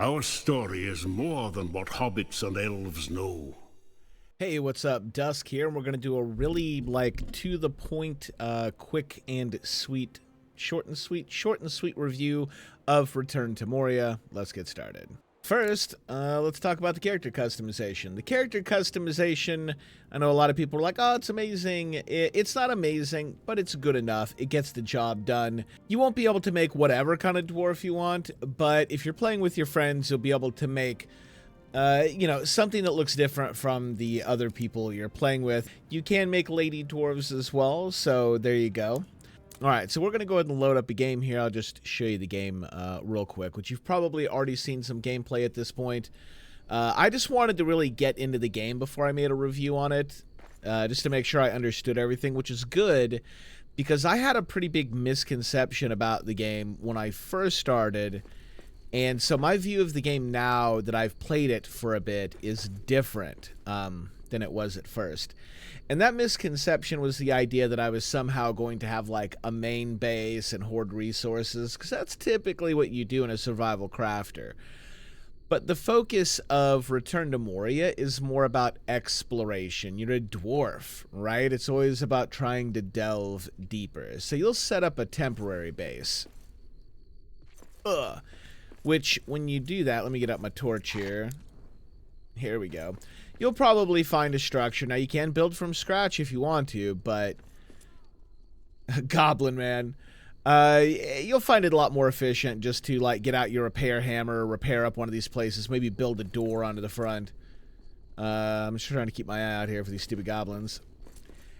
Our story is more than what hobbits and elves know. Hey, what's up? Dusk here, and we're going to do a really, to the point, quick and sweet, short and sweet review of Return to Moria. Let's get started. First, let's talk about the character customization. The character customization, I know a lot of people are like, oh, it's amazing. It's not amazing, but it's good enough. It gets the job done. You won't be able to make whatever kind of dwarf you want, but if you're playing with your friends, you'll be able to make something that looks different from the other people you're playing with. You can make lady dwarves as well, so there you go. All right, so we're going to go ahead and load up a game here. I'll just show you the game real quick, which you've probably already seen some gameplay at this point. I just wanted to really get into the game before I made a review on it, just to make sure I understood everything, which is good, because I had a pretty big misconception about the game when I first started. And so my view of the game now that I've played it for a bit is different than it was at first. And that misconception was the idea that I was somehow going to have like a main base and hoard resources, because that's typically what you do in a survival crafter. But the focus of Return to Moria is more about exploration. You're a dwarf, right? It's always about trying to delve deeper. So you'll set up a temporary base. Which, when you do that, let me get up my torch here. Here we go. You'll probably find a structure. Now, you can build from scratch if you want to, but... Goblin, man. You'll find it a lot more efficient just to, like, get out your repair hammer, repair up one of these places, maybe build a door onto the front. I'm just trying to keep my eye out here for these stupid goblins.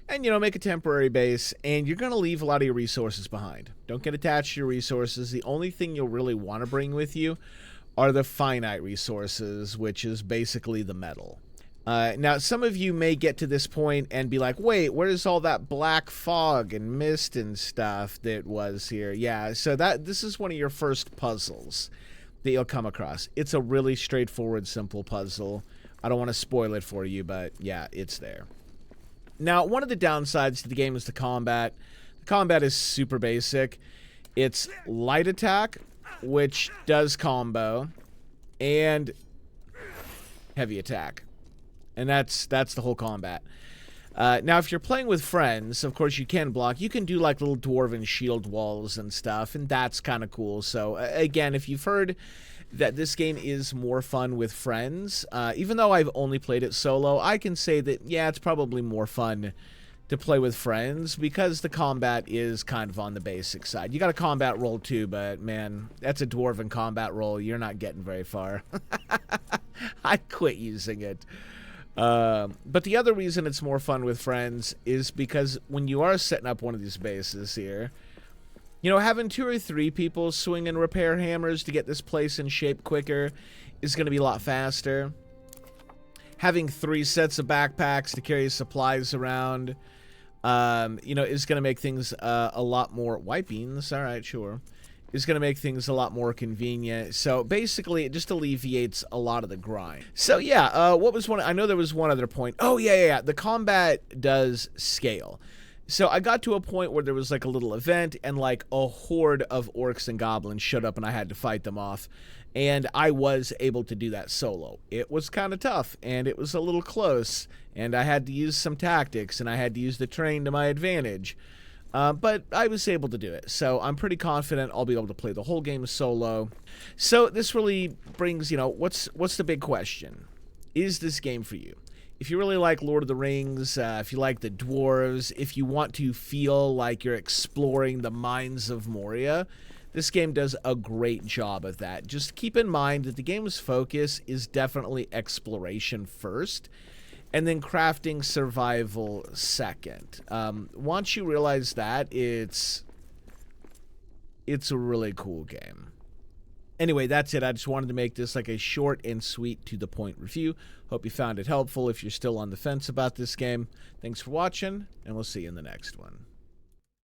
And, make a temporary base, and you're going to leave a lot of your resources behind. Don't get attached to your resources. The only thing you'll really want to bring with you are the finite resources, which is basically the metal. Now, some of you may get to this point and be like, wait, where's all that black fog and mist and stuff that was here? Yeah, so this is one of your first puzzles that you'll come across. It's a really straightforward, simple puzzle. I don't want to spoil it for you, but yeah, it's there. Now, one of the downsides to the game is the combat. The combat is super basic. It's light attack, which does combo, and heavy attack. And that's the whole combat. Now, if you're playing with friends, of course, you can block. You can do, like, little dwarven shield walls and stuff, and that's kind of cool. So, again, if you've heard that this game is more fun with friends, even though I've only played it solo, I can say that, yeah, it's probably more fun to play with friends because the combat is kind of on the basic side. You got a combat roll too, but man, that's a dwarven combat roll. You're not getting very far. I quit using it. But the other reason it's more fun with friends is because when you are setting up one of these bases here, having 2 or 3 people swinging repair hammers to get this place in shape quicker is going to be a lot faster. Having 3 sets of backpacks to carry supplies around, is going to make things a lot more... White beans, all right, sure. Is going to make things a lot more convenient. So basically, it just alleviates a lot of the grind. So yeah, what was one... I know there was one other point. Oh, yeah. The combat does scale. So I got to a point where there was like a little event and like a horde of orcs and goblins showed up and I had to fight them off. And I was able to do that solo. It was kind of tough and it was a little close and I had to use some tactics and I had to use the terrain to my advantage. But I was able to do it. So I'm pretty confident I'll be able to play the whole game solo. So this really brings, what's the big question? Is this game for you? If you really like Lord of the Rings, if you like the dwarves, if you want to feel like you're exploring the mines of Moria, this game does a great job of that. Just keep in mind that the game's focus is definitely exploration first, and then crafting survival second. Once you realize that, it's a really cool game. Anyway, that's it. I just wanted to make this like a short and sweet to the point review. Hope you found it helpful if you're still on the fence about this game. Thanks for watching, and we'll see you in the next one.